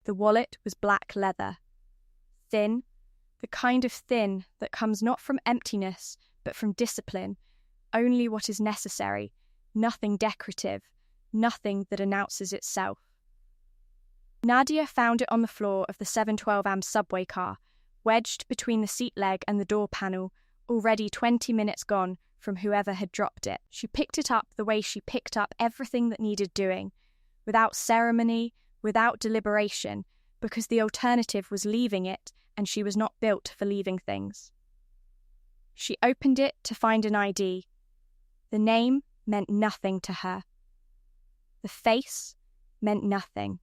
The wallet was black leather. Thin, the kind of thin that comes not from emptiness, but from discipline, only what is necessary, nothing decorative, nothing that announces itself. Nadia found it on the floor of the 712am subway car, wedged between the seat leg and the door panel, already 20 minutes gone from whoever had dropped it. She picked it up the way she picked up everything that needed doing, without ceremony, without deliberation, because the alternative was leaving it, and she was not built for leaving things. She opened it to find an ID. The name meant nothing to her. The face meant nothing.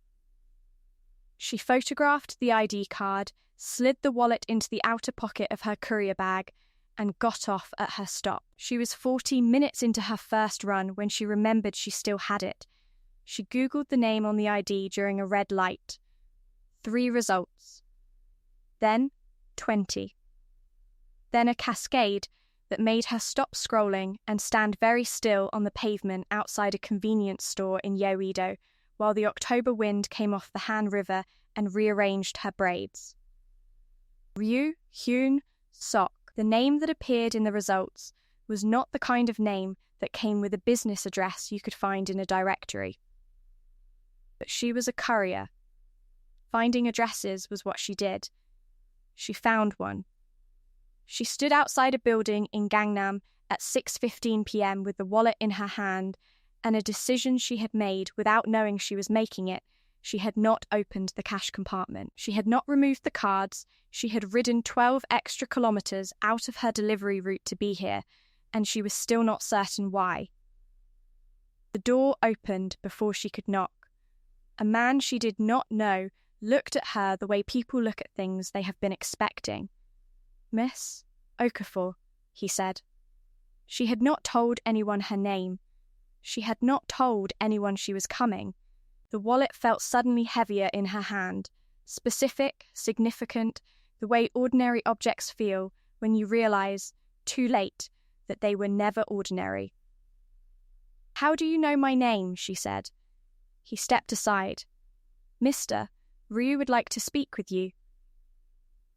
She photographed the ID card, slid the wallet into the outer pocket of her courier bag, and got off at her stop. She was 40 minutes into her first run when she remembered she still had it. She Googled the name on the ID during a red light. 3 results. Then 20. Then a cascade that made her stop scrolling and stand very still on the pavement outside a convenience store in Yeouido, while the October wind came off the Han River and rearranged her braids. Ryu Hyun Sok, the name that appeared in the results, was not the kind of name that came with a business address you could find in a directory. But she was a courier. Finding addresses was what she did. She found one. She stood outside a building in Gangnam at 6:15 p.m. with the wallet in her hand, and a decision she had made without knowing she was making it. She had not opened the cash compartment. She had not removed the cards. She had ridden 12 extra kilometers out of her delivery route to be here, and she was still not certain why. The door opened before she could knock. A man she did not know looked at her the way people look at things they have been expecting. "Miss Okafor," he said. She had not told anyone her name. She had not told anyone she was coming. The wallet felt suddenly heavier in her hand, specific, significant, the way ordinary objects feel when you realize, too late, that they were never ordinary. "How do you know my name?" she said. He stepped aside. "Mister, Ryu would like to speak with you."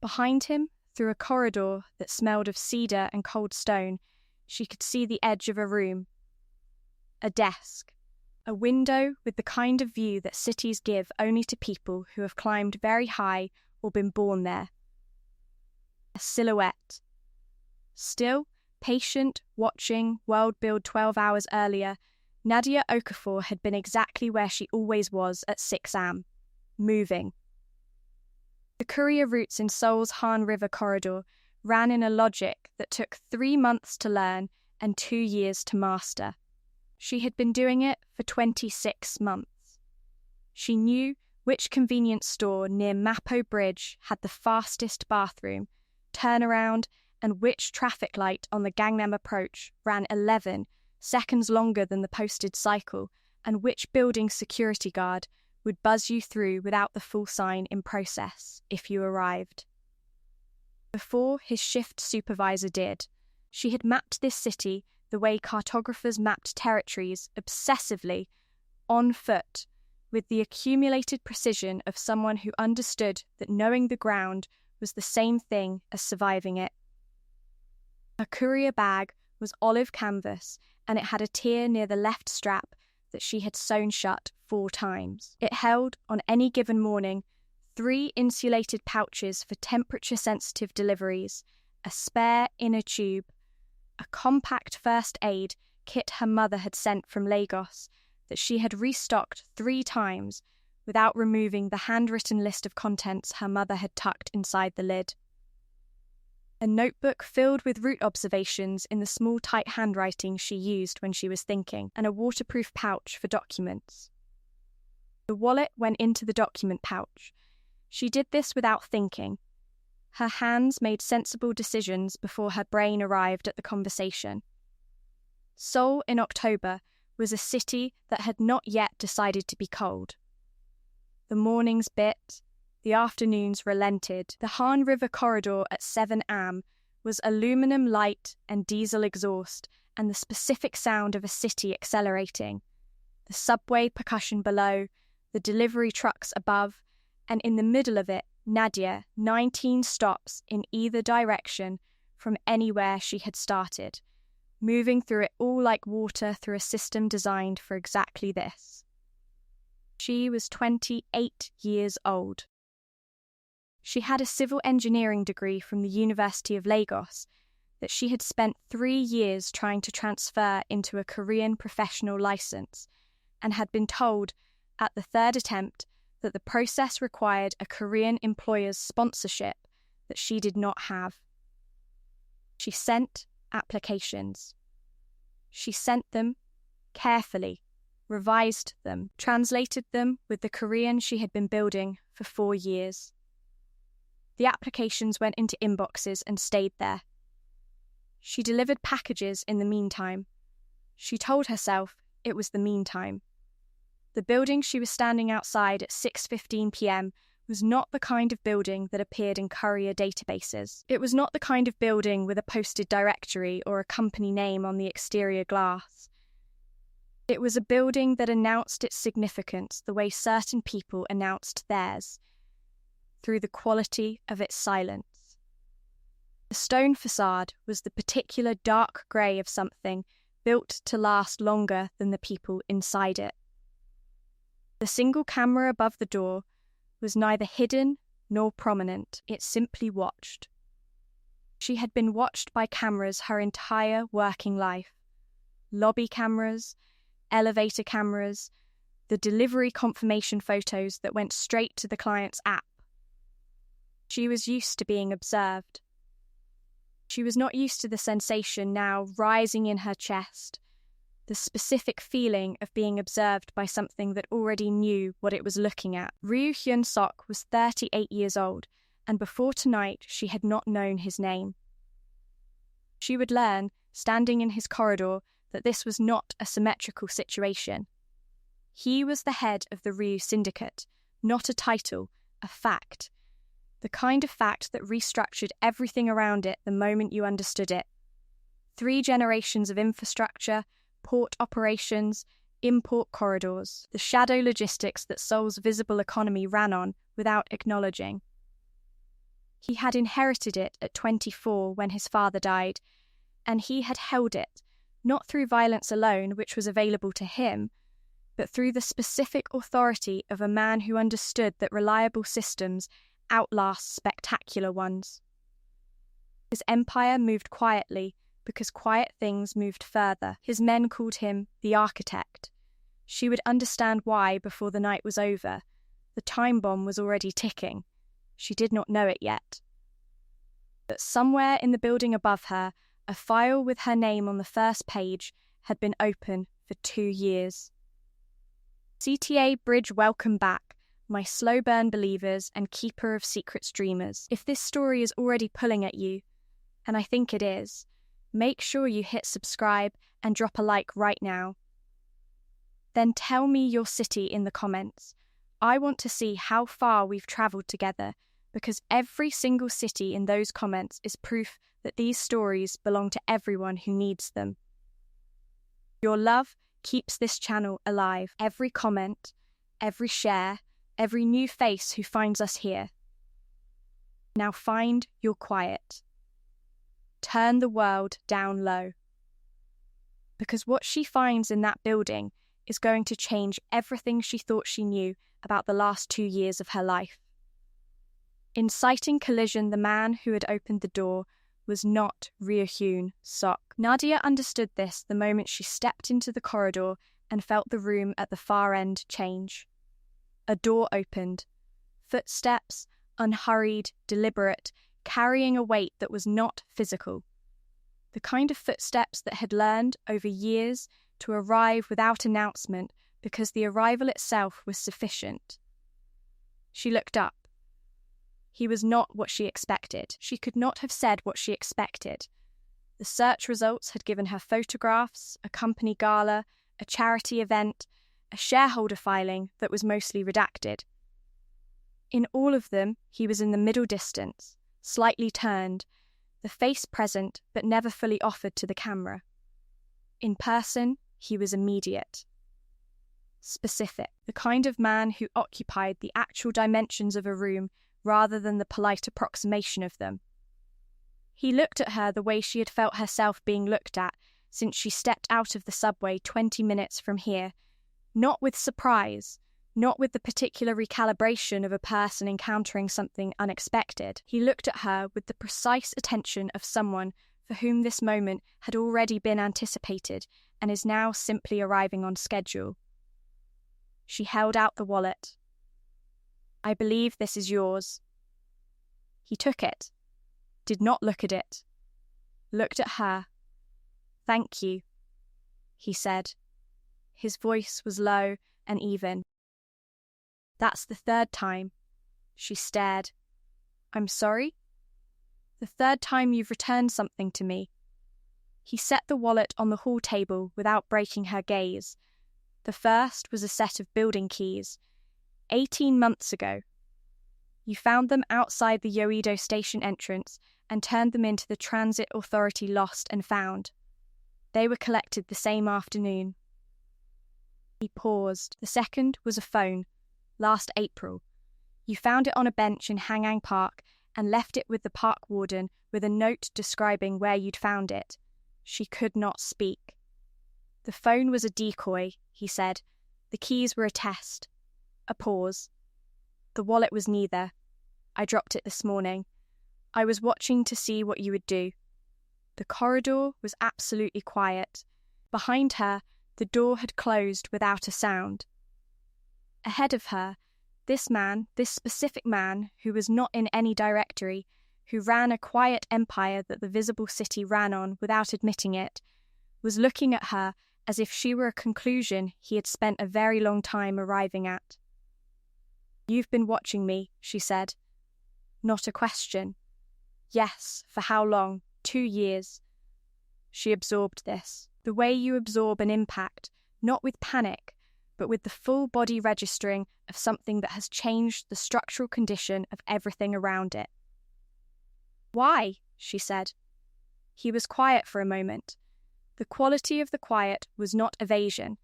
Behind him, through a corridor that smelled of cedar and cold stone, she could see the edge of a room. A desk. A window with the kind of view that cities give only to people who have climbed very high or been born there. A silhouette. Still, patient, watching, world build 12 hours earlier, Nadia Okafor had been exactly where she always was at 6 am. Moving. The courier routes in Seoul's Han River corridor ran in a logic that took 3 months to learn and 2 years to master. She had been doing it for 26 months. She knew which convenience store near Mapo Bridge had the fastest bathroom, turnaround, and which traffic light on the Gangnam approach ran 11 seconds longer than the posted cycle, and which building security guard would buzz you through without the full sign in process if you arrived. Before his shift supervisor did, she had mapped this city the way cartographers mapped territories, obsessively, on foot, with the accumulated precision of someone who understood that knowing the ground was the same thing as surviving it. Her courier bag was olive canvas, and it had a tear near the left strap that she had sewn shut 4 times. It held, on any given morning, 3 insulated pouches for temperature-sensitive deliveries, a spare inner tube, a compact first aid kit her mother had sent from Lagos that she had restocked 3 times without removing the handwritten list of contents her mother had tucked inside the lid. A notebook filled with route observations in the small tight handwriting she used when she was thinking, and a waterproof pouch for documents. The wallet went into the document pouch. She did this without thinking. Her hands made sensible decisions before her brain arrived at the conversation. Seoul in October was a city that had not yet decided to be cold. The mornings bit, the afternoons relented. The Han River corridor at 7 am was aluminum light and diesel exhaust and the specific sound of a city accelerating. The subway percussion below, the delivery trucks above, and in the middle of it, Nadia, 19 stops in either direction from anywhere she had started, moving through it all like water through a system designed for exactly this. She was 28 years old. She had a civil engineering degree from the University of Lagos that she had spent 3 years trying to transfer into a Korean professional license, and had been told at the third attempt that the process required a Korean employer's sponsorship that she did not have. She sent applications. She sent them carefully, revised them, translated them with the Korean she had been building for 4 years. The applications went into inboxes and stayed there. She delivered packages in the meantime. She told herself it was the meantime. The building she was standing outside at 6:15 p.m. was not the kind of building that appeared in courier databases. It was not the kind of building with a posted directory or a company name on the exterior glass. It was a building that announced its significance the way certain people announced theirs, through the quality of its silence. The stone facade was the particular dark grey of something built to last longer than the people inside it. The single camera above the door was neither hidden nor prominent, it simply watched. She had been watched by cameras her entire working life. Lobby cameras, elevator cameras, the delivery confirmation photos that went straight to the client's app. She was used to being observed. She was not used to the sensation now rising in her chest, the specific feeling of being observed by something that already knew what it was looking at. Ryu Hyun-sok was 38 years old, and before tonight she had not known his name. She would learn, standing in his corridor, that this was not a symmetrical situation. He was the head of the Ryu Syndicate, not a title, a fact. The kind of fact that restructured everything around it the moment you understood it. 3 generations of infrastructure, port operations, import corridors, the shadow logistics that Seoul's visible economy ran on without acknowledging. He had inherited it at 24 when his father died, and he had held it, not through violence alone, which was available to him, but through the specific authority of a man who understood that reliable systems outlast spectacular ones. His empire moved quietly, because quiet things moved further. His men called him the architect. She would understand why before the night was over. The time bomb was already ticking. She did not know it yet. But somewhere in the building above her, a file with her name on the first page had been open for 2 years. CTA Bridge, welcome back, my slow burn believers and keeper of secrets dreamers. If this story is already pulling at you, and I think it is, make sure you hit subscribe and drop a like right now. Then tell me your city in the comments. I want to see how far we've travelled together, because every single city in those comments is proof that these stories belong to everyone who needs them. Your love keeps this channel alive. Every comment, every share, every new face who finds us here. Now find your quiet. Turn the world down low. Because what she finds in that building is going to change everything she thought she knew about the last 2 years of her life. Inciting collision, the man who had opened the door was not Ryu Hyun-sok. Nadia understood this the moment she stepped into the corridor and felt the room at the far end change. A door opened. Footsteps, unhurried, deliberate, carrying a weight that was not physical. The kind of footsteps that had learned over years to arrive without announcement because the arrival itself was sufficient. She looked up. He was not what she expected. She could not have said what she expected. The search results had given her photographs, a company gala, a charity event, a shareholder filing that was mostly redacted. In all of them, he was in the middle distance, slightly turned, the face present but never fully offered to the camera. In person, he was immediate. specific, the kind of man who occupied the actual dimensions of a room rather than the polite approximation of them. He looked at her the way she had felt herself being looked at since she stepped out of the subway 20 minutes from here, not with surprise, not with the particular recalibration of a person encountering something unexpected. He looked at her with the precise attention of someone for whom this moment had already been anticipated and is now simply arriving on schedule. She held out the wallet. "I believe this is yours." He took it, did not look at it, looked at her. "Thank you," he said. His voice was low and even. "That's the third time." She stared. "I'm sorry?" "The third time you've returned something to me." He set the wallet on the hall table without breaking her gaze. The first was a set of building keys. 18 months ago. You found them outside the Yoido station entrance and turned them into the Transit Authority Lost and Found. They were collected the same afternoon. He paused. The second was a phone. Last April. You found it on a bench in Hangang Park and left it with the park warden with a note describing where you'd found it. She could not speak. "The phone was a decoy," he said. "The keys were a test." A pause. "The wallet was neither. I dropped it this morning. I was watching to see what you would do." The corridor was absolutely quiet. Behind her, the door had closed without a sound. Ahead of her, this specific man, who was not in any directory, who ran a quiet empire that the visible city ran on without admitting it, was looking at her as if she were a conclusion he had spent a very long time arriving at. "You've been watching me," she said. Not a question. "Yes, for how long? 2 years." She absorbed this. The way you absorb an impact, not with panic, but with the full body registering of something that has changed the structural condition of everything around it. "Why?" she said. He was quiet for a moment. The quality of the quiet was not evasion.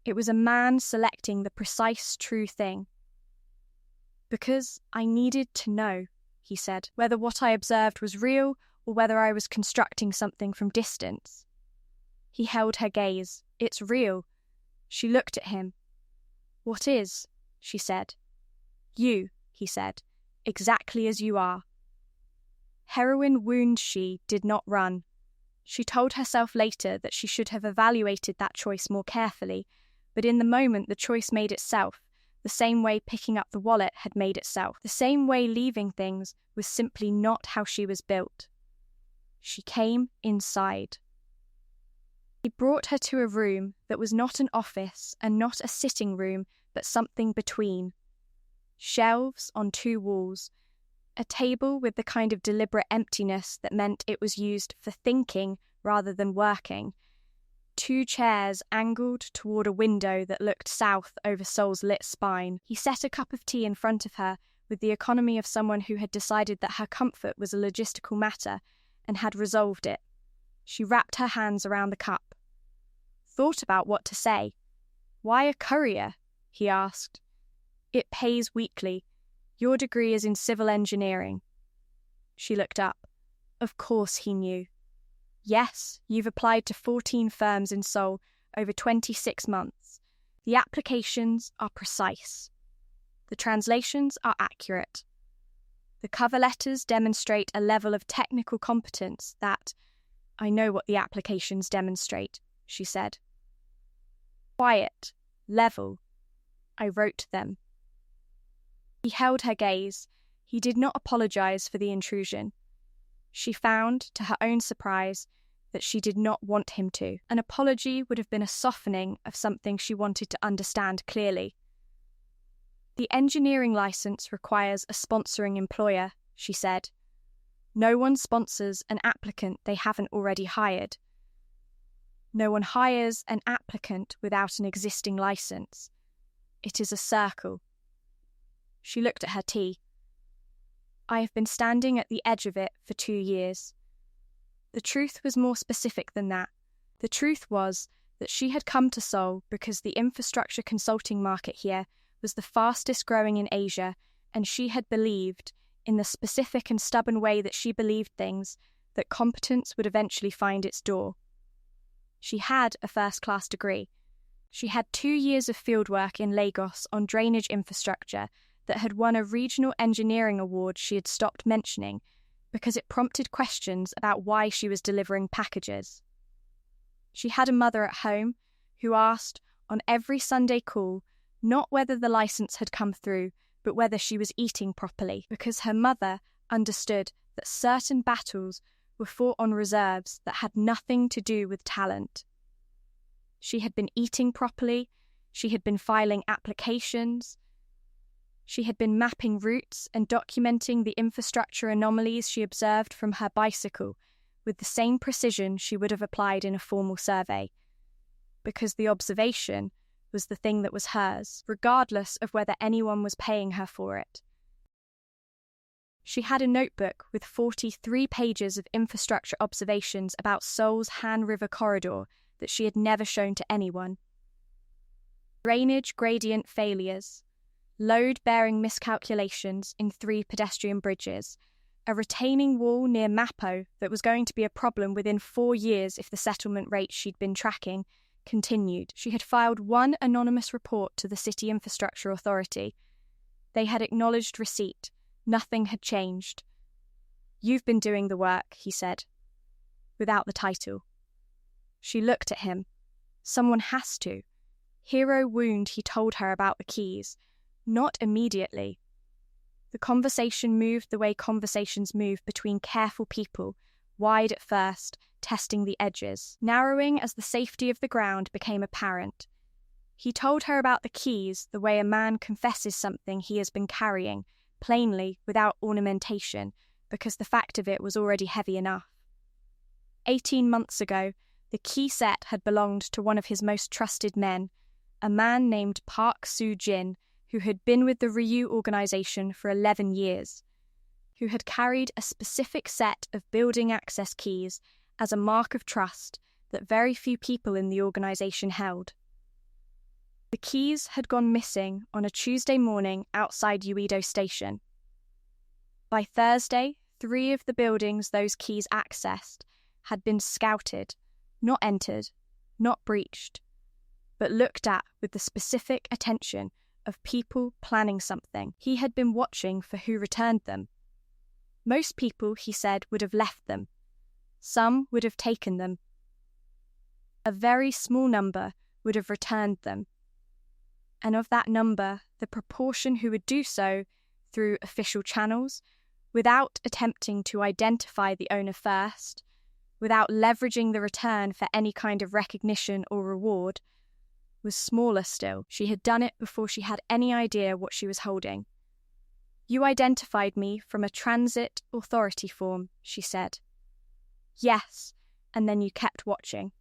It was a man selecting the precise true thing. "Because I needed to know," he said, "whether what I observed was real or whether I was constructing something from distance." He held her gaze. "It's real." She looked at him. "What is?" she said. "You," he said, "exactly as you are." Heroin wound she did not run. She told herself later that she should have evaluated that choice more carefully, but in the moment the choice made itself, the same way picking up the wallet had made itself, the same way leaving things was simply not how she was built. She came inside. He brought her to a room that was not an office and not a sitting room, but something between. Shelves on 2 walls, a table with the kind of deliberate emptiness that meant it was used for thinking rather than working, 2 chairs angled toward a window that looked south over Seoul's lit spine. He set a cup of tea in front of her with the economy of someone who had decided that her comfort was a logistical matter and had resolved it. She wrapped her hands around the cup. Thought about what to say. "Why a courier?" he asked. "It pays weekly. Your degree is in civil engineering." She looked up. Of course he knew. "Yes, you've applied to 14 firms in Seoul over 26 months. The applications are precise. The translations are accurate. The cover letters demonstrate a level of technical competence that—" "I know what the applications demonstrate," she said. "Quiet, level. I wrote them." He held her gaze. He did not apologize for the intrusion. She found, to her own surprise, that she did not want him to. An apology would have been a softening of something she wanted to understand clearly. "The engineering license requires a sponsoring employer," she said. "No one sponsors an applicant they haven't already hired. No one hires an applicant without an existing license. It is a circle." She looked at her tea. "I have been standing at the edge of it for 2 years. The truth was more specific than that. The truth was that she had come to Seoul because the infrastructure consulting market here was the fastest growing in Asia, and she had believed, in the specific and stubborn way that she believed things, that competence would eventually find its door. She had a first-class degree. She had 2 years of fieldwork in Lagos on drainage infrastructure that had won a regional engineering award she had stopped mentioning because it prompted questions about why she was delivering packages. She had a mother at home who asked on every Sunday call not whether the license had come through, but whether she was eating properly, because her mother understood that certain battles were fought on reserves that had nothing to do with talent. She had been eating properly, she had been filing applications, she had been mapping routes and documenting the infrastructure anomalies she observed from her bicycle with the same precision she would have applied in a formal survey, because the observation was the thing that was hers, regardless of whether anyone was paying her for it. She had a notebook with 43 pages of infrastructure observations about Seoul's Han River corridor that she had never shown to anyone. Drainage gradient failures, load-bearing miscalculations in 3 pedestrian bridges, a retaining wall near Mapo that was going to be a problem within 4 years if the settlement rate she'd been tracking continued. She had filed 1 anonymous report to the City Infrastructure Authority. They had acknowledged receipt. Nothing had changed. "You've been doing the work," he said, without the title. She looked at him. Someone has to. Hero wound, he told her about the keys. Not immediately. The conversation moved the way conversations move between careful people, wide at first, testing the edges, narrowing as the safety of the ground became apparent. He told her about the keys the way a man confesses something he has been carrying, plainly, without ornamentation, because the fact of it was already heavy enough. 18 months ago, the key set had belonged to one of his most trusted men, a man named Park Soo-jin, who had been with the Ryu organization for 11 years, who had carried a specific set of building access keys as a mark of trust that very few people in the organization held. The keys had gone missing on a Tuesday morning outside Uedo Station. By Thursday, 3 of the buildings those keys accessed had been scouted, not entered, not breached, but looked at with the specific attention of people planning something. He had been watching for who returned them. Most people, he said, would have left them. Some would have taken them. A very small number would have returned them. And of that number, the proportion who would do so through official channels, without attempting to identify the owner first, without leveraging the return for any kind of recognition or reward, was smaller still. She had done it before she had any idea what she was holding. "You identified me from a transit authority form," she said. "Yes," and then you kept watching.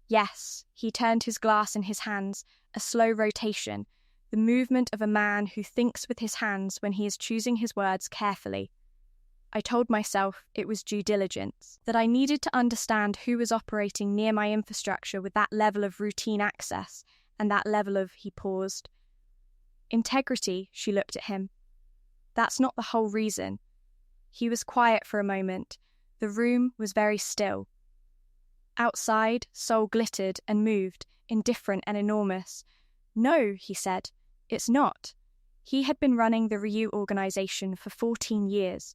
"Yes," he turned his glass in his hands, a slow rotation, the movement of a man who thinks with his hands when he is choosing his words carefully. "I told myself it was due diligence, that I needed to understand who was operating near my infrastructure with that level of routine access and that level of," he paused. "Integrity," she looked at him. "That's not the whole reason." He was quiet for a moment. The room was very still. Outside, Seoul glittered and moved, indifferent and enormous. "No," he said, "it's not." He had been running the Ryu organization for 14 years.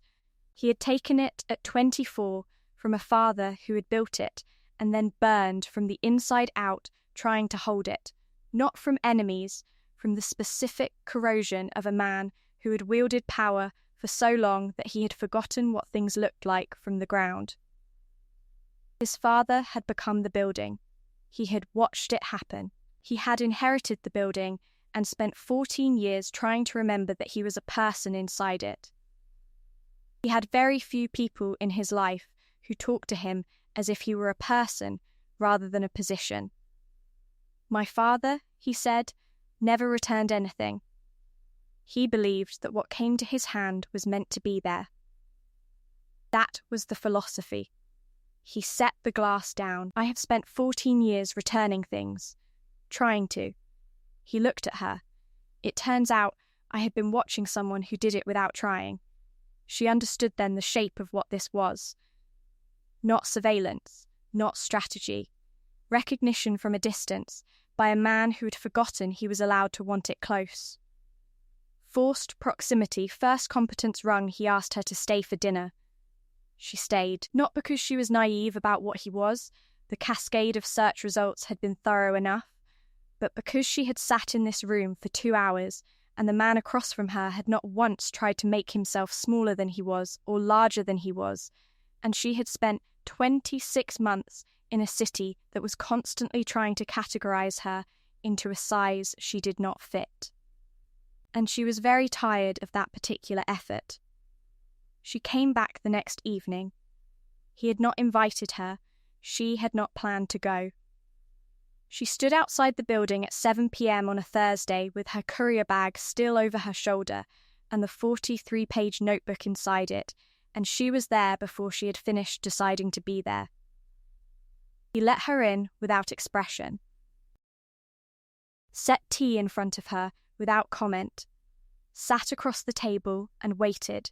He had taken it at 24 from a father who had built it and then burned from the inside out trying to hold it, not from enemies, from the specific corrosion of a man who had wielded power for so long that he had forgotten what things looked like from the ground. His father had become the building. He had watched it happen. He had inherited the building and spent 14 years trying to remember that he was a person inside it. He had very few people in his life who talked to him as if he were a person rather than a position. "My father," he said, "never returned anything. He believed that what came to his hand was meant to be there." That was the philosophy. He set the glass down. I have spent 14 years returning things. Trying to. He looked at her. It turns out I had been watching someone who did it without trying. She understood then the shape of what this was. Not surveillance, not strategy. Recognition from a distance, by a man who had forgotten he was allowed to want it close. Forced proximity, first competence rung, he asked her to stay for dinner. She stayed, not because she was naive about what he was, the cascade of search results had been thorough enough, but because she had sat in this room for 2 hours, and the man across from her had not once tried to make himself smaller than he was or larger than he was, and she had spent 26 months in a city that was constantly trying to categorize her into a size she did not fit. And she was very tired of that particular effort. She came back the next evening. He had not invited her. She had not planned to go. She stood outside the building at 7 p.m. on a Thursday with her courier bag still over her shoulder and the 43-page notebook inside it, and she was there before she had finished deciding to be there. He let her in without expression. Set tea in front of her without comment. Sat across the table and waited.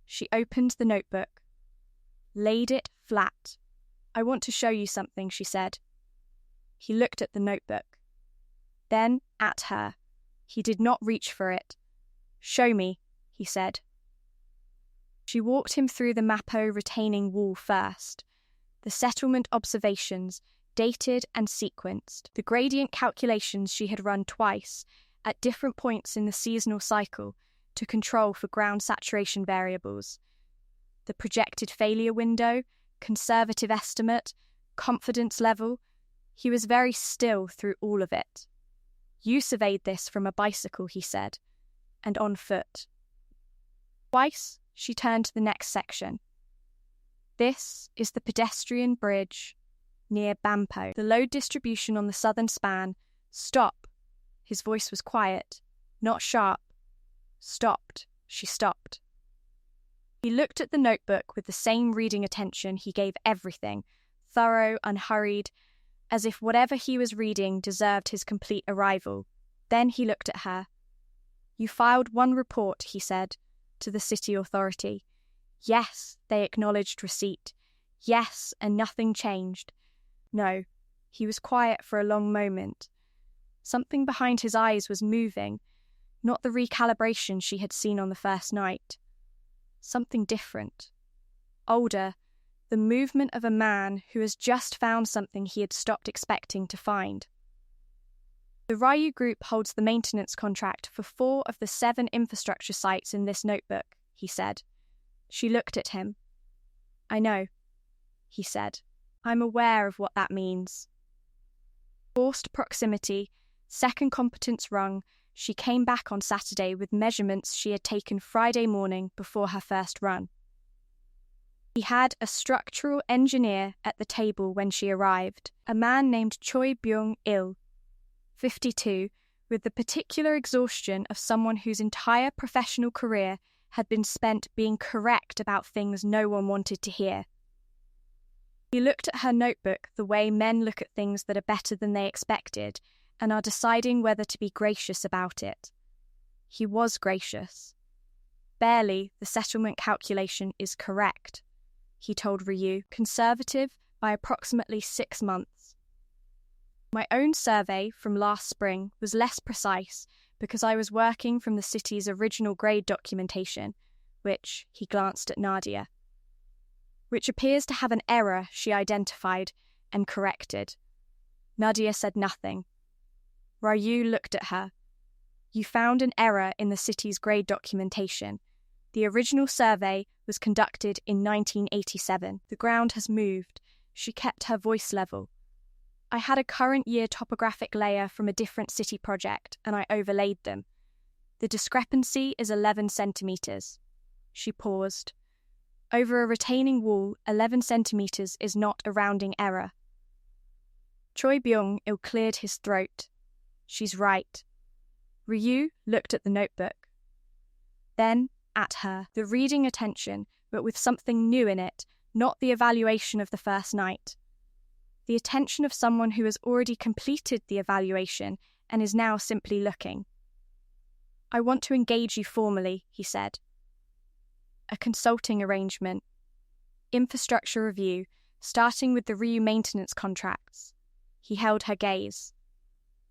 She opened the notebook. Laid it flat. "I want to show you something," she said. He looked at the notebook. Then at her. He did not reach for it. "Show me," he said. She walked him through the Mapo retaining wall first. The settlement observations, dated and sequenced, the gradient calculations she had run twice, at different points in the seasonal cycle, to control for ground saturation variables. The projected failure window, conservative estimate, confidence level. He was very still through all of it. "You surveyed this from a bicycle," he said, "and on foot." Twice, she turned to the next section. "This is the pedestrian bridge near Bampo. The load distribution on the southern span." "Stop." His voice was quiet, not sharp. "Stopped." She stopped. He looked at the notebook with the same reading attention he gave everything, thorough, unhurried, as if whatever he was reading deserved his complete arrival. Then he looked at her. "You filed one report," he said, "to the city authority. Yes, they acknowledged receipt. Yes, and nothing changed." No, he was quiet for a long moment. Something behind his eyes was moving, not the recalibration she had seen on the first night. Something different. Older, the movement of a man who has just found something he had stopped expecting to find. "The Ryu Group holds the maintenance contract for 4 of the 7 infrastructure sites in this notebook," he said. She looked at him. "I know," he said. "I'm aware of what that means." Forced proximity, second competence rung, she came back on Saturday with measurements she had taken Friday morning before her first run. He had a structural engineer at the table when she arrived, a man named Choi Byung-il, 52, with the particular exhaustion of someone whose entire professional career had been spent being correct about things no one wanted to hear. He looked at her notebook the way men look at things that are better than they expected and are deciding whether to be gracious about it. He was gracious. "Barely the settlement calculation is correct," he told Ryu, "conservative by approximately 6 months. My own survey from last spring was less precise because I was working from the city's original grade documentation, which," he glanced at Nadia, "which appears to have an error she identified and corrected." Nadia said nothing. Ryu looked at her. "You found an error in the city's grade documentation. The original survey was conducted in 1987. The ground has moved." She kept her voice level. "I had a current year topographic layer from a different city project, and I overlaid them. The discrepancy is 11 centimetres. She paused. Over a retaining wall, 11 centimetres is not a rounding error. Choi Byung-il cleared his throat. "She's right." Ryu looked at the notebook. Then at her, the reading attention, but with something new in it, not the evaluation of the first night. The attention of someone who has already completed the evaluation and is now simply looking. "I want to engage you formally," he said. "A consulting arrangement. Infrastructure review, starting with the RIU maintenance contracts." He held her gaze.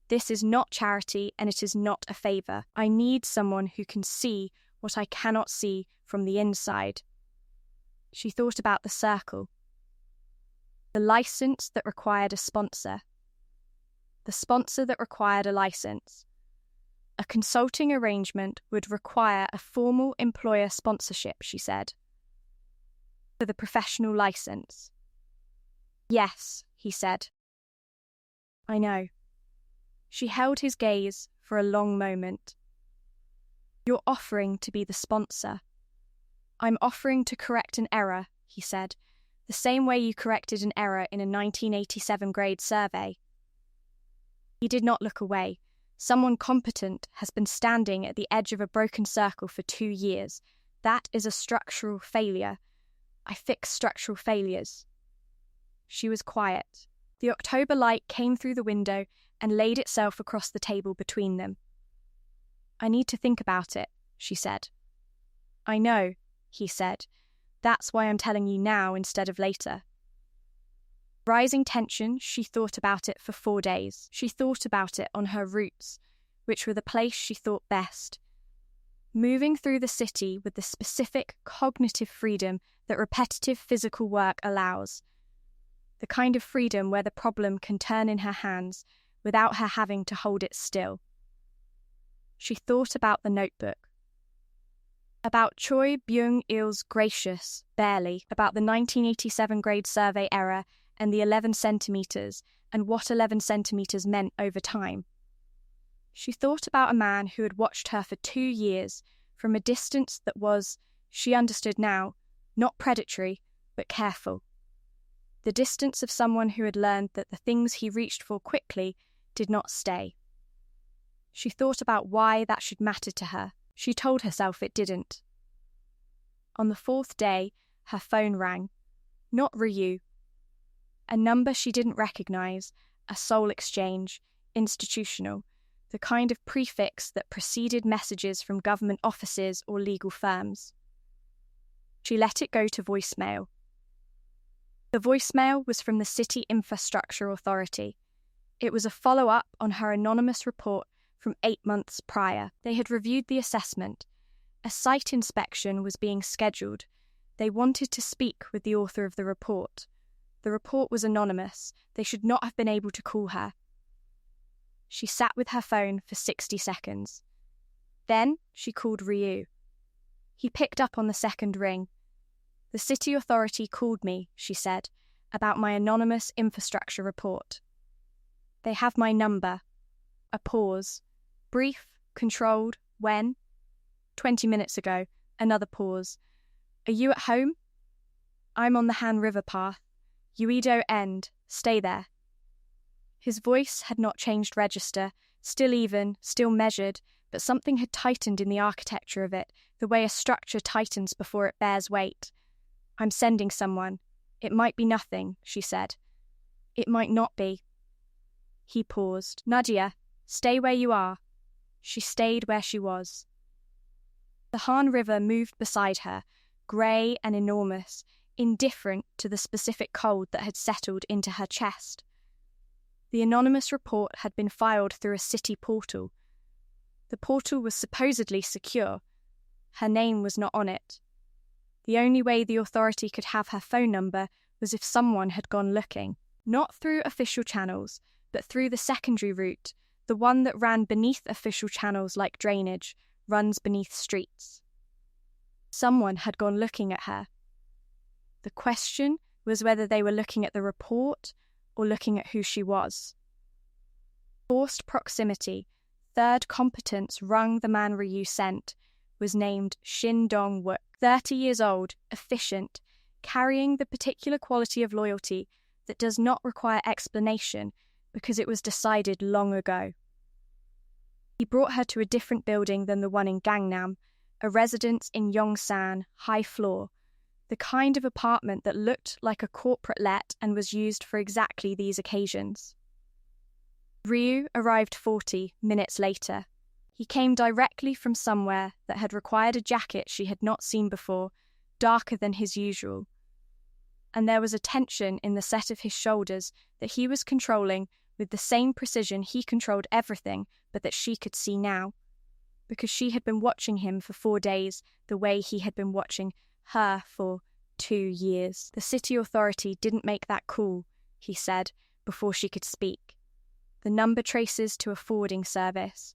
"This is not charity and it is not a favour. I need someone who can see what I cannot see from the inside." She thought about the circle. The licence that required a sponsor. The sponsor that required a licence. A consulting arrangement would require a formal employer sponsorship, she said. For the professional licence. "Yes," he said. "I know." She held his gaze for a long moment. "You're offering to be the sponsor." "I'm offering to correct an error," he said, "the same way you corrected an error in a 1987 grade survey." He did not look away. Someone competent has been standing at the edge of a broken circle for 2 years. That is a structural failure. I fix structural failures. She was quiet. The October light came through the window and laid itself across the table between them. "I need to think about it," she said. "I know," he said. "That's why I'm telling you now instead of later." Rising tension, she thought about it for 4 days. She thought about it on her routes, which were the place she thought best. Moving through the city with the specific cognitive freedom that repetitive physical work allows. The kind of freedom where the problem can turn in her hands without her having to hold it still. She thought about the notebook. About Choi Byung-il's gracious, barely, about the 1987 grade survey error and the 11 centimetres and what 11 centimetres meant over time. She thought about a man who had watched her for 2 years from a distance that was, she understood now, not predatory, but careful. The distance of someone who had learned that the things he reached for quickly did not stay. She thought about why that should matter to her. She told herself it didn't. On the 4th day, her phone rang. Not RIU. A number she didn't recognise, a sole exchange, institutional, the kind of prefix that preceded messages from government offices or legal firms. She let it go to voicemail. The voicemail was from the City Infrastructure Authority. It was a follow-up on her anonymous report from 8 months prior. They had reviewed the assessment. A site inspection was being scheduled. They wanted to speak with the author of the report. The report was anonymous. They should not have been able to call her. She sat with her phone for 60 seconds. Then she called RIU. He picked up on the second ring. "The city authority called me," she said, "about my anonymous infrastructure report. They have my number." A pause. Brief, controlled, when? 20 minutes ago. Another pause. "Are you at home?" "I'm on the Han River path. Uedo End. Stay there." His voice had not changed register, still even, still measured, but something had tightened in the architecture of it, the way a structure tightens before it bears weight. "I'm sending someone. It might be nothing," she said. "It might not be." He paused. "Nadia, stay where you are." She stayed where she was. The Han River moved beside her, grey and enormous, indifferent to the specific cold that had settled into her chest. The anonymous report had been filed through a city portal. The portal was supposedly secure. Her name was not on it. The only way the authority could have her phone number was if someone had gone looking, not through official channels, but through the secondary route, the one that ran beneath official channels like drainage, runs beneath streets. Someone had gone looking at her. The question was whether they were looking at the report or looking at who she was. Forced proximity, third competence rung the man RIU sent, was named Shin Dong-wook, 30 years old, efficient, carrying the particular quality of loyalty that does not require explanation because it was decided long ago. He brought her to a different building than the one in Gangnam, a residence in Yongsan, high floor. the kind of apartment that looked like a corporate let and was used for exactly these occasions. Ryu arrived 40 minutes later. He came directly from somewhere that had required a jacket she had not seen before, darker than his usual. And there was a tension in the set of his shoulders that he was controlling with the same precision he controlled everything, but that she could see now. Because she had been watching him for 4 days the way he had been watching her for 2 years. The city authority didn't make that call, he said, before she could speak. The number traces to a forwarding service.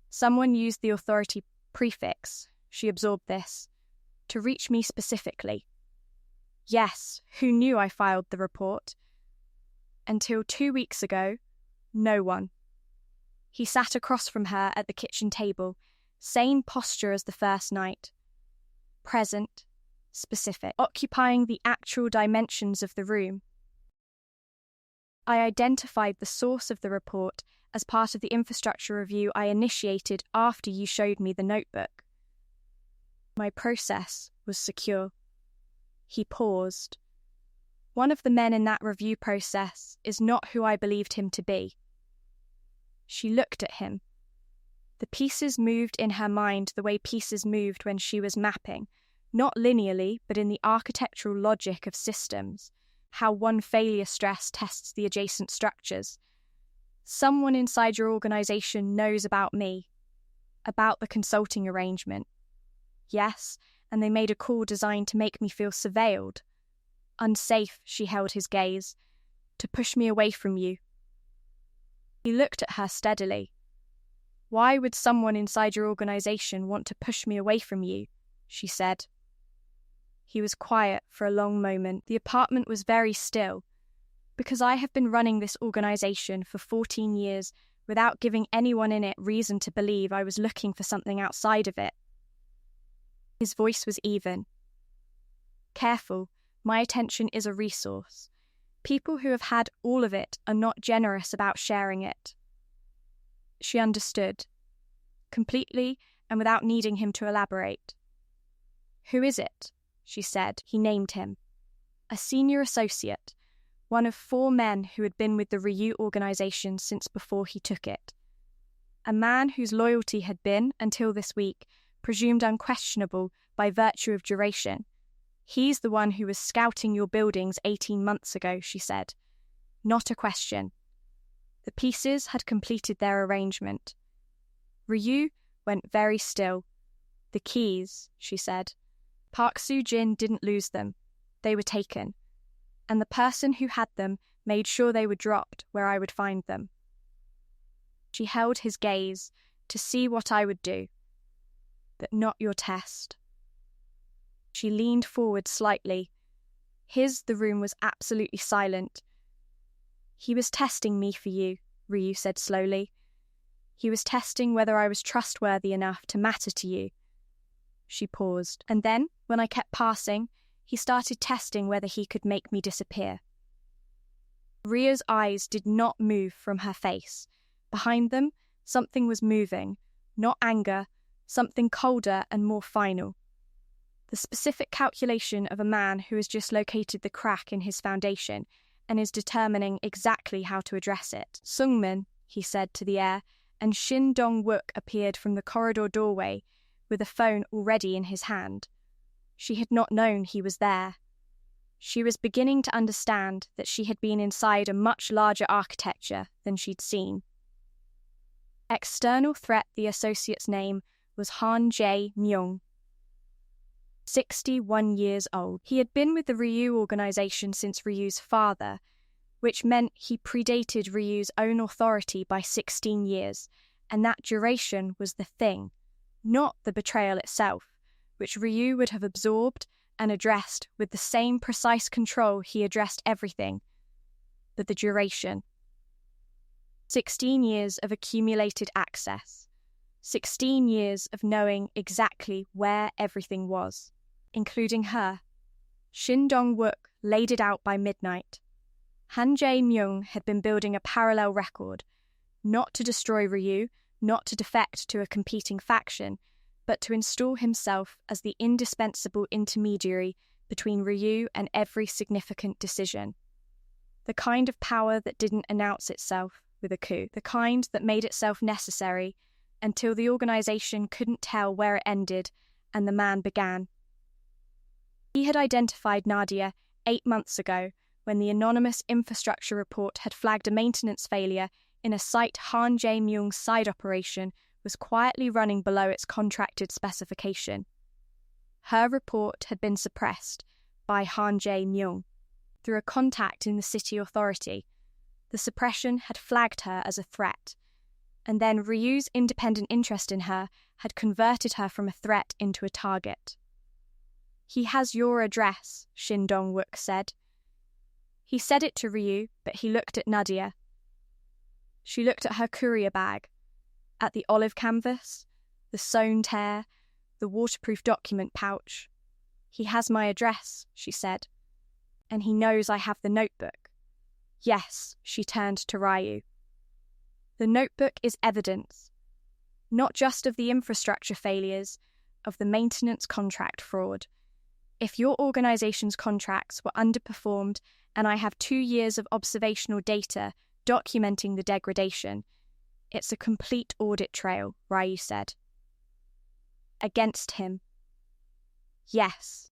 Someone used the authority prefix, she absorbed this, to reach me specifically. Yes, who knew I filed the report? Until 2 weeks ago, no one. He sat across from her at the kitchen table, same posture as the first night. Present, specific, occupying the actual dimensions of the room. I identified the source of the report as part of the infrastructure review I initiated after you showed me the notebook. My process was secure. He paused. One of the men in that review process is not who I believed him to be. She looked at him. The pieces moved in her mind the way pieces moved when she was mapping, not linearly, but in the architectural logic of systems, how one failure stress tests the adjacent structures. Someone inside your organization knows about me, about the consulting arrangement. Yes, and they made a call designed to make me feel surveilled. Unsafe, she held his gaze, to push me away from you. He looked at her steadily. Why would someone inside your organization want to push me away from you? She said. He was quiet for a long moment. The apartment was very still. Because I have been running this organization for 14 years without giving anyone in it reason to believe I was looking for something outside of it. His voice was even. Careful, my attention is a resource. People who have had all of it are not generous about sharing it. She understood, completely and without needing him to elaborate. Who is it? She said. He named him. A senior associate, one of 4 men who had been with the Ryu organization since before he took it. A man whose loyalty had been, until this week, presumed unquestionable by virtue of duration. He's the one who was scouting your buildings 18 months ago, she said. Not a question. The pieces had completed their arrangement. Ryu went very still. The keys, she said. Park Soo-jin didn't lose them. They were taken. And the person who had them made sure they were dropped where I would find them. She held his gaze to see what I would do. But not your test. She leaned forward slightly. The room was absolutely silent. He was testing me for you, Ryu said slowly. He was testing whether I was trustworthy enough to matter to you. She paused. And then, when I kept passing, he started testing whether he could make me disappear. Ryu's eyes did not move from her face. Behind them, something was moving, not anger, something colder and more final. The specific calculation of a man who has just located the crack in his foundation and is determining exactly how to address it. Sungmin, he said to the air, and Shin Dong-wook appeared from the corridor doorway with a phone already in his hand. She had not known he was there. She was beginning to understand that she had been inside a much larger architecture than she'd seen. External threat, the associate's name was Han Jae-myung. 61 years old. He had been with the Ryu organization since Ryu's father, which meant he predated Ryu's own authority by 16 years, and that duration was the thing, not the betrayal itself, which Ryu would have absorbed and addressed with the same precise control he addressed everything, but the duration. 16 years of accumulated access. 16 years of knowing exactly where everything was, including her. Shin Dong-wook laid it out by midnight. Han Jae-myung had been building a parallel record, not to destroy Ryu, not to defect to a competing faction, but to install himself as the indispensable intermediary between Ryu and every significant decision. The kind of power that didn't announce itself with a coup, the kind that made itself necessary until the organization couldn't tell where it ended and the man began. He had identified Nadia 8 months ago when the anonymous infrastructure report had flagged a maintenance failure in a site Han Jae-myung's side operation was quietly running below its contracted specification. Her report had been suppressed by Han Jae-myung through a contact in the city authority. The suppression had flagged her as a threat, and then Ryu's independent interest in her had converted her from a threat into a target. "He has your address," Shin Dong-wook said. He said it to Ryu, but he looked at Nadia. She looked at her courier bag, at the olive canvas, the sewn tear, the waterproof document pouch. "He has my address," she said. "And he knows I have the notebook." "Yes," she turned to Ryu. "The notebook is evidence, not just of the infrastructure failures, of the maintenance contract fraud. If your organization's contracts were underperformed and I have 2 years of observational data documenting the degradation, it's a complete audit trail," Ryu said. "Against him." "Yes."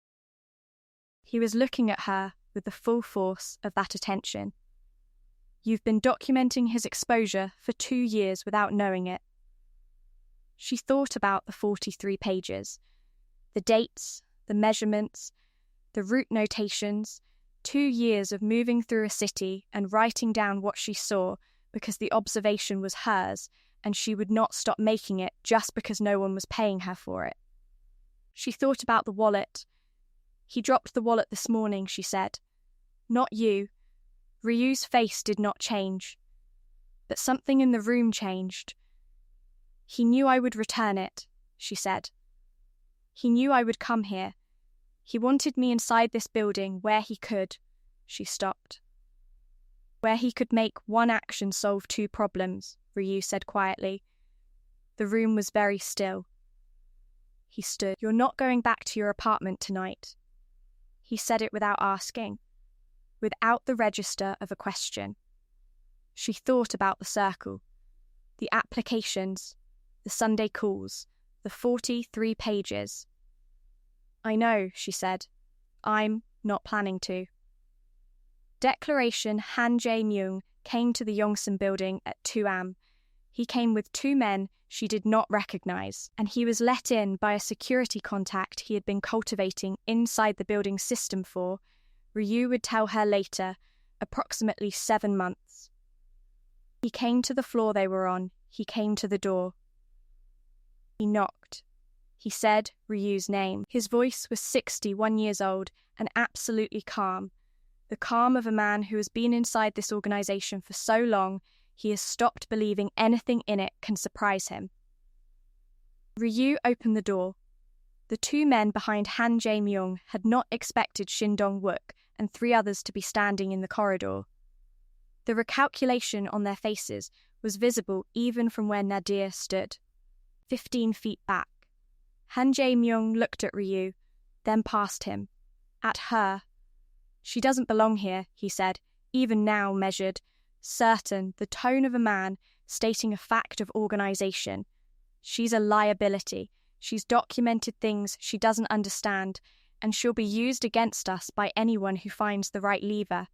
He was looking at her with the full force of that attention. "You've been documenting his exposure for 2 years without knowing it." She thought about the 43 pages, the dates, the measurements, the route notations, 2 years of moving through a city and writing down what she saw because the observation was hers and she would not stop making it just because no one was paying her for it. She thought about the wallet. "He dropped the wallet this morning," she said. "Not you." Ryu's face did not change, but something in the room changed. "He knew I would return it," she said. "He knew I would come here. He wanted me inside this building where he could," she stopped. "Where he could make one action solve 2 problems," Ryu said quietly. The room was very still. He stood. "You're not going back to your apartment tonight." He said it without asking, without the register of a question. She thought about the circle, the applications, the Sunday calls, the 43 pages. "I know," she said. "I'm not planning to." Declaration Han Jae-myung came to the Yongsan building at 2 am. He came with 2 men she did not recognize, and he was let in by a security contact he had been cultivating inside the building's system for, Ryu would tell her later, approximately 7 months. He came to the floor they were on. He came to the door. He knocked. He said Ryu's name. His voice was 61 years old and absolutely calm. The calm of a man who has been inside this organization for so long, he has stopped believing anything in it can surprise him. Ryu opened the door. The 2 men behind Han Jae-myung had not expected Shin Dong-wook and 3 others to be standing in the corridor. The recalculation on their faces was visible even from where Nadia stood, 15 feet back. Han Jae-myung looked at Ryu, then past him, at her. "She doesn't belong here," he said, even now measured, certain, the tone of a man stating a fact of organization. "She's a liability. She's documented things she doesn't understand, and she'll be used against us by anyone who finds the right lever."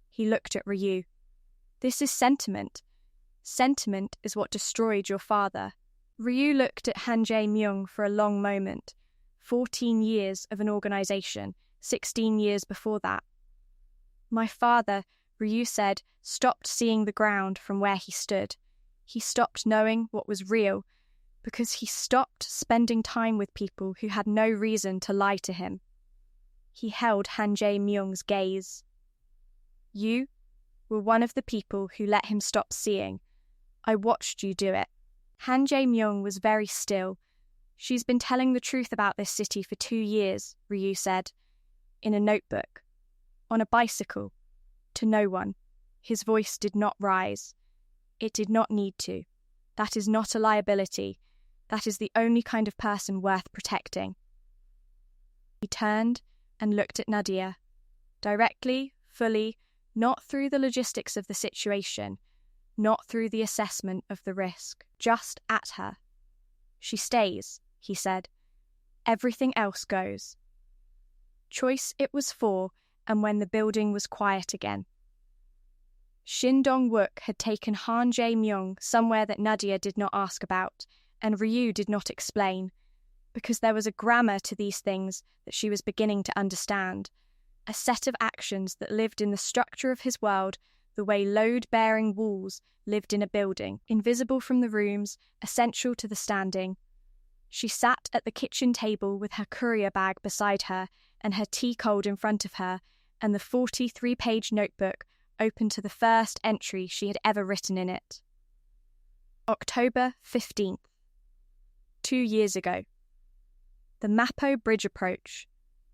He looked at Ryu. "This is sentiment. Sentiment is what destroyed your father." Ryu looked at Han Jae-myung for a long moment. 14 years of an organization, 16 years before that. "My father," Ryu said, stopped seeing the ground from where he stood. He stopped knowing what was real, because he stopped spending time with people who had no reason to lie to him. He held Han Jae-myung's gaze. "You were one of the people who let him stop seeing. I watched you do it." Han Jae-myung was very still. "She's been telling the truth about this city for 2 years, Ryu said. In a notebook. On a bicycle. To no one." His voice did not rise. It did not need to. That is not a liability. That is the only kind of person worth protecting. He turned, and looked at Nadia. Directly, fully, not through the logistics of the situation, not through the assessment of the risk, just at her. She stays, he said. Everything else goes. Choice it was for, and when the building was quiet again. Shin Dong-wook had taken Han Jae-myung somewhere that Nadia did not ask about, and Ryu did not explain, because there was a grammar to these things that she was beginning to understand, a set of actions that lived in the structure of his world the way load-bearing walls lived in a building, invisible from the rooms, essential to the standing. She sat at the kitchen table with her courier bag beside her and her tea cold in front of her, and the 43-page notebook open to the first entry she had ever written in it. October 15th. 2 years ago. The Mapo Bridge approach.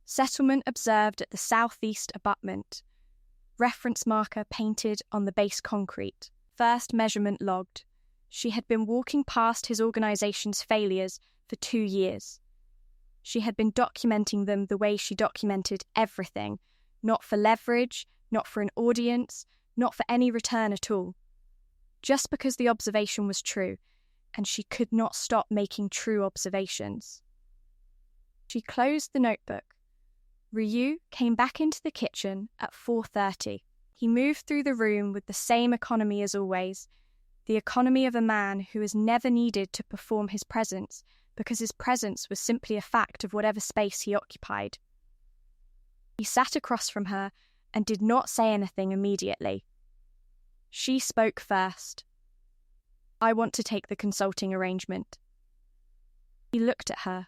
Settlement observed at the southeast abutment. Reference marker painted on the base concrete. First measurement logged. She had been walking past his organization's failures for 2 years. She had been documenting them the way she documented everything, not for leverage, not for an audience, not for any return at all. Just because the observation was true, and she could not stop making true observations. She closed the notebook. Ryu came back into the kitchen at 4:30. He moved through the room with the same economy as always, the economy of a man who has never needed to perform his presence because his presence was simply a fact of whatever space he occupied. He sat across from her and did not say anything immediately. She spoke first. I want to take the consulting arrangement. He looked at her.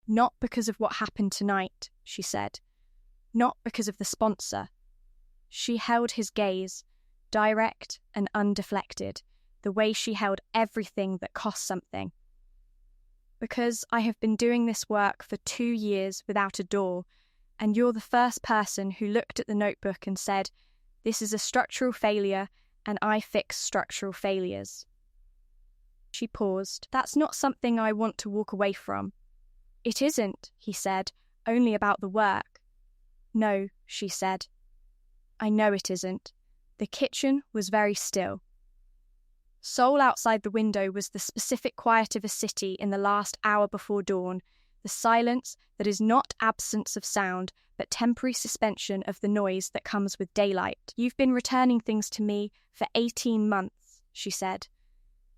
Not because of what happened tonight, she said. Not because of the sponsor. She held his gaze, direct and undeflected, the way she held everything that cost something. Because I have been doing this work for 2 years without a door, and you're the first person who looked at the notebook and said, this is a structural failure, and I fix structural failures. She paused. That's not something I want to walk away from. It isn't, he said, only about the work. No, she said. I know it isn't. The kitchen was very still. Seoul outside the window was the specific quiet of a city in the last hour before dawn, the silence that is not absence of sound, but temporary suspension of the noise that comes with daylight. You've been returning things to me for 18 months, she said.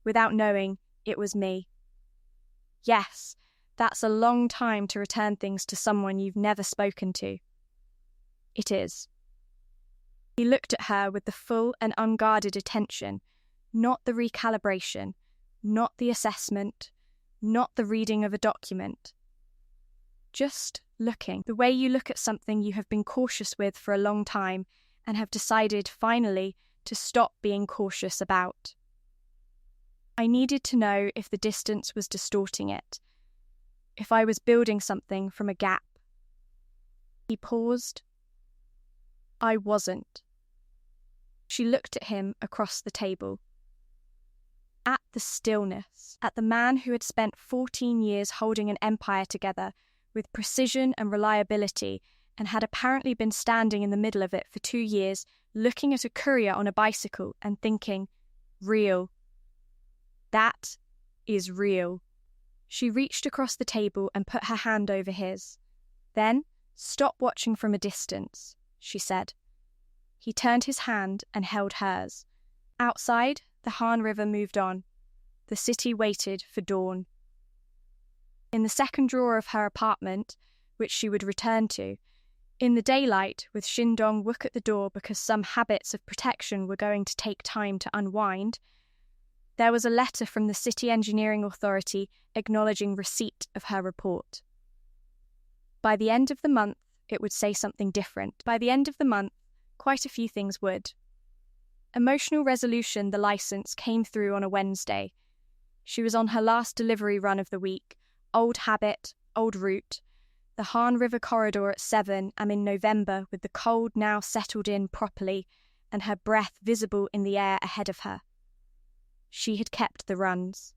Without knowing, it was me. Yes, that's a long time to return things to someone you've never spoken to. It is. He looked at her with the full and unguarded attention, not the recalibration, not the assessment, not the reading of a document. Just looking, the way you look at something you have been cautious with for a long time and have decided, finally, to stop being cautious about. I needed to know if the distance was distorting it, if I was building something from a gap. He paused. I wasn't. She looked at him across the table. At the stillness, at the man who had spent 14 years holding an empire together with precision and reliability and had apparently been standing in the middle of it for 2 years, looking at a courier on a bicycle and thinking, real. That is real. She reached across the table and put her hand over his. Then, stop watching from a distance, she said. He turned his hand and held hers. Outside, the Han River moved on. The city waited for dawn. In the second drawer of her apartment, which she would return to, in the daylight, with Shin Dong-wook at the door because some habits of protection were going to take time to unwind, there was a letter from the City Engineering Authority acknowledging receipt of her report. By the end of the month, it would say something different. By the end of the month, quite a few things would. Emotional resolution, the license, came through on a Wednesday. She was on her last delivery run of the week. Old habit, old route. The Han River corridor at 7 and in November with the cold now settled in properly and her breath visible in the air ahead of her. She had kept the runs.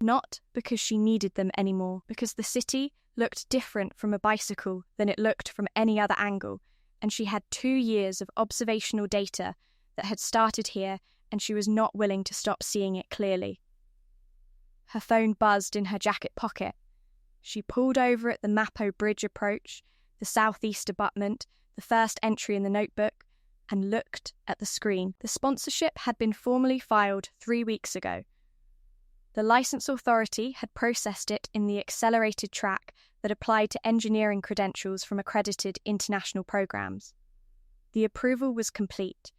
Not because she needed them anymore, because the city looked different from a bicycle than it looked from any other angle, and she had 2 years of observational data that had started here, and she was not willing to stop seeing it clearly. Her phone buzzed in her jacket pocket. She pulled over at the Mapo Bridge approach, the southeast abutment, the first entry in the notebook, and looked at the screen. The sponsorship had been formally filed 3 weeks ago. The licence authority had processed it in the accelerated track that applied to engineering credentials from accredited international programmes. The approval was complete.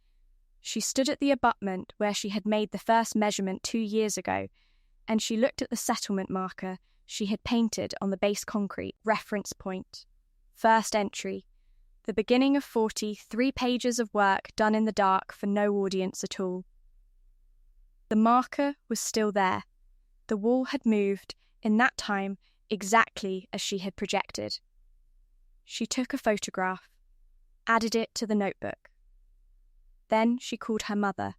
She stood at the abutment where she had made the first measurement 2 years ago, and she looked at the settlement marker she had painted on the base concrete. Reference point. First entry. The beginning of 43 pages of work done in the dark for no audience at all. The marker was still there. The wall had moved, in that time, exactly as she had projected. She took a photograph, added it to the notebook. Then she called her mother.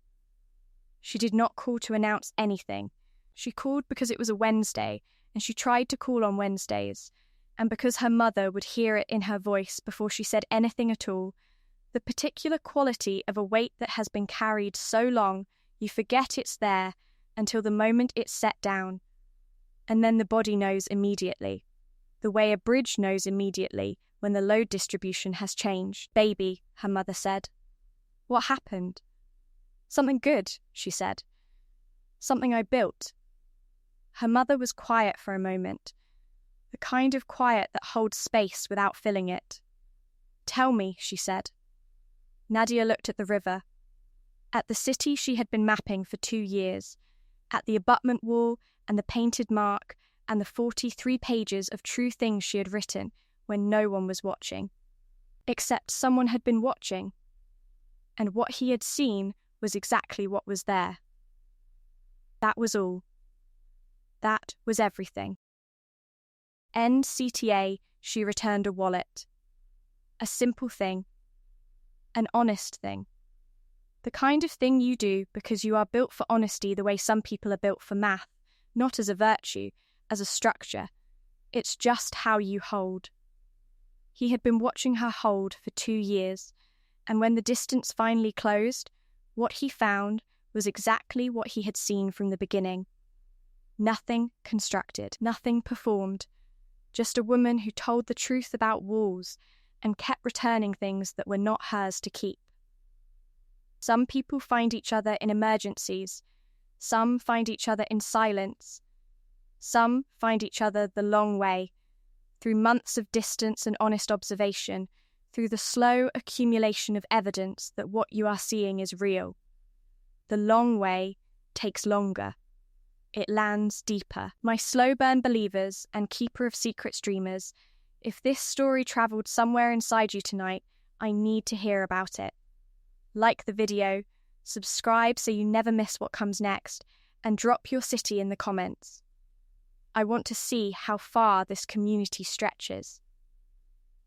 She did not call to announce anything. She called because it was a Wednesday, and she tried to call on Wednesdays, and because her mother would hear it in her voice before she said anything at all, the particular quality of a weight that has been carried so long you forget it's there until the moment it's set down, and then the body knows immediately, the way a bridge knows immediately when the load distribution has changed. "Baby," her mother said. "What happened?" "Something good," she said. "Something I built." Her mother was quiet for a moment, the kind of quiet that holds space without filling it. "Tell me," she said. Nadia looked at the river, at the city she had been mapping for 2 years, at the abutment wall and the painted mark and the 43 pages of true things she had written when no one was watching. Except someone had been watching, and what he had seen was exactly what was there. That was all. That was everything. End CTA, she returned a wallet. A simple thing. An honest thing. The kind of thing you do because you are built for honesty the way some people are built for math, not as a virtue, as a structure. It's just how you hold. He had been watching her hold for 2 years, and when the distance finally closed, what he found was exactly what he had seen from the beginning. Nothing constructed, nothing performed, just a woman who told the truth about walls and kept returning things that were not hers to keep. Some people find each other in emergencies, some find each other in silence, some find each other the long way, through months of distance and honest observation, through the slow accumulation of evidence that what you are seeing is real. The long way takes longer. It lands deeper. My slow burn believers and keeper of secrets dreamers, if this story travelled somewhere inside you tonight, I need to hear about it. Like the video, subscribe so you never miss what comes next, and drop your city in the comments. I want to see how far this community stretches.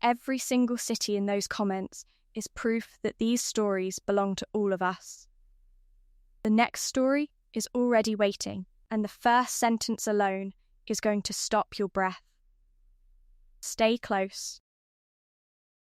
Every single city in those comments is proof that these stories belong to all of us. The next story is already waiting, and the first sentence alone is going to stop your breath. Stay close.